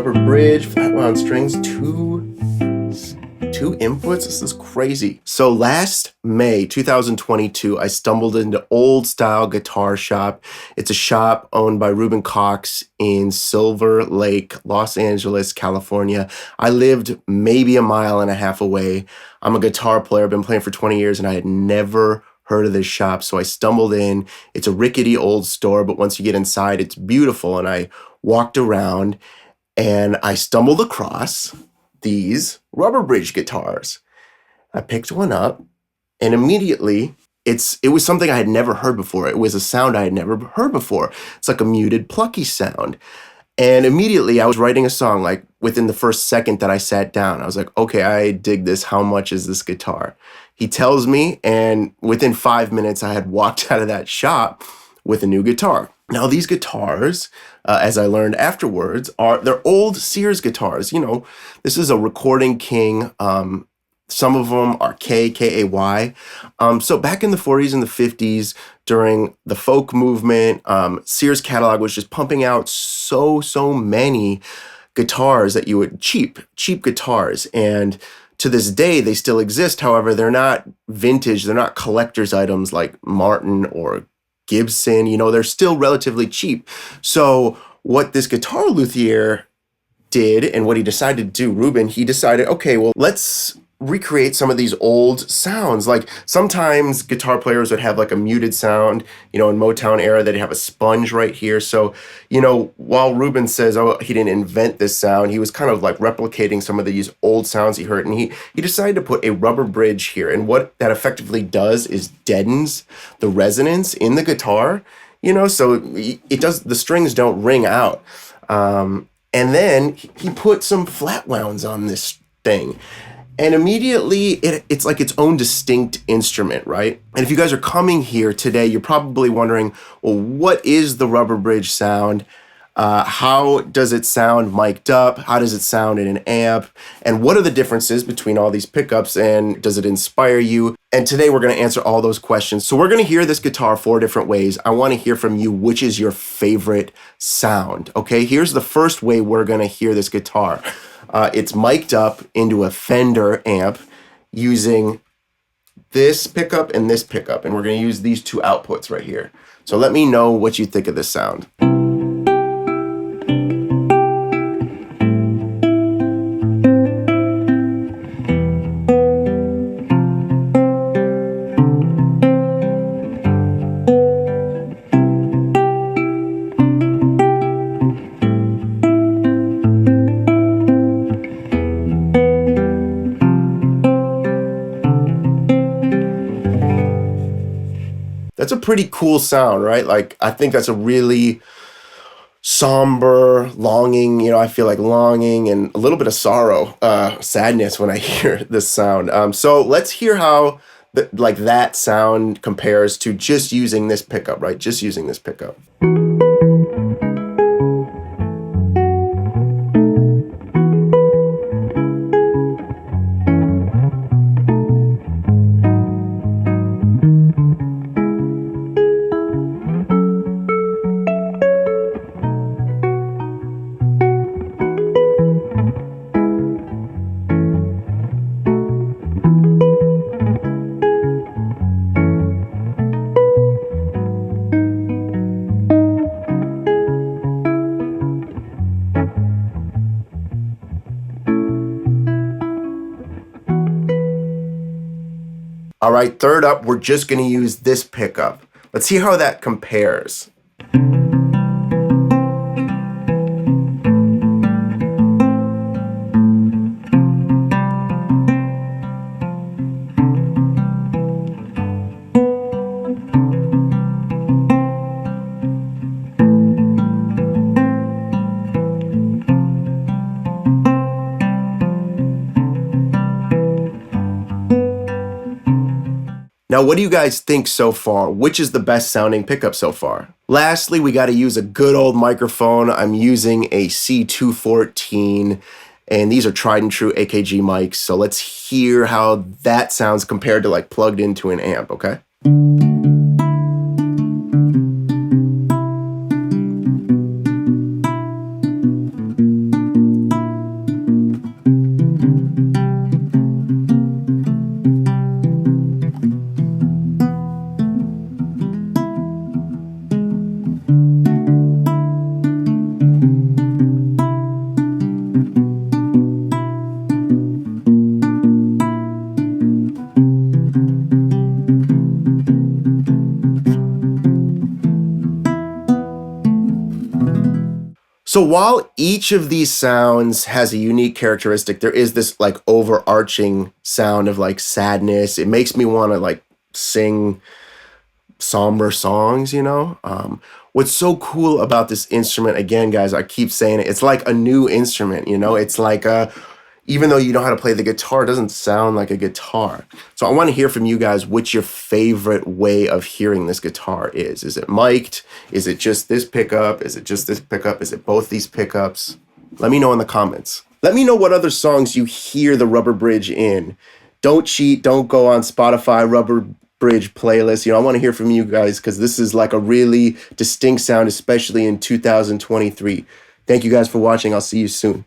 rubber bridge, flat wound strings, two inputs. This is crazy. So last May 2022, I stumbled into Old Style Guitar Shop. It's a shop owned by Ruben Cox in Silver Lake, Los Angeles, California. I lived maybe a mile and a half away. I'm a guitar player. I've been playing for 20 years and I had never heard of this shop. So I stumbled in. It's a rickety old store, but once you get inside, it's beautiful. And I walked around and I stumbled across these rubber bridge guitars. I picked one up and immediately it was something I had never heard before. It was a sound I had never heard before. It's like a muted, plucky sound. And immediately I was writing a song, like within the first second that I sat down. I was like, okay, I dig this. How much is this guitar? He tells me, and within 5 minutes I had walked out of that shop with a new guitar. Now these guitars, as I learned afterwards, they're old Sears guitars. You know, this is a Recording King. Some of them are K-A-Y. So back in the 40s and the 50s, during the folk movement, Sears catalog was just pumping out so many guitars that you would cheap guitars. And to this day, they still exist. However, they're not vintage. They're not collector's items like Martin or Gibson. You know, they're still relatively cheap. So what this guitar luthier did and what he decided to do, Ruben, he decided, okay, well, let's recreate some of these old sounds. Like sometimes guitar players would have like a muted sound, you know, in Motown era, they'd have a sponge right here. So, you know, while Ruben says, oh, he didn't invent this sound, he was kind of like replicating some of these old sounds he heard. And he decided to put a rubber bridge here. And what that effectively does is deadens the resonance in the guitar, you know, so the strings don't ring out. And then he put some flat wounds on this thing. And immediately, it's like its own distinct instrument, right? And if you guys are coming here today, you're probably wondering, well, what is the rubber bridge sound? How does it sound mic'd up? How does it sound in an amp? And what are the differences between all these pickups? And does it inspire you? And today we're going to answer all those questions. So we're going to hear this guitar 4 different ways. I want to hear from you, which is your favorite sound, okay? Here's the first way we're going to hear this guitar. It's mic'd up into a Fender amp using this pickup and this pickup. And we're going to use these 2 outputs right here. So let me know what you think of this sound. That's a pretty cool sound, right? Like, I think that's a really somber, longing, you know, I feel like longing and a little bit of sorrow, sadness when I hear this sound. So let's hear how that sound compares to just using this pickup, right? Just using this pickup. All right, third up, we're just going to use this pickup. Let's see how that compares. Now, what do you guys think so far? Which is the best sounding pickup so far? Lastly, we got to use a good old microphone. I'm using a C214, and these are tried and true AKG mics. So let's hear how that sounds compared to like plugged into an amp, okay? So while each of these sounds has a unique characteristic, there is this like overarching sound of like sadness. It makes me want to like sing somber songs, you know? What's so cool about this instrument, again, guys, I keep saying it, it's like a new instrument, you know? It's like even though you know how to play the guitar, it doesn't sound like a guitar. So I want to hear from you guys what your favorite way of hearing this guitar is. Is it mic'd? Is it just this pickup? Is it just this pickup? Is it both these pickups? Let me know in the comments. Let me know what other songs you hear the rubber bridge in. Don't cheat. Don't go on Spotify rubber bridge playlist. You know, I want to hear from you guys because this is like a really distinct sound, especially in 2023. Thank you guys for watching. I'll see you soon.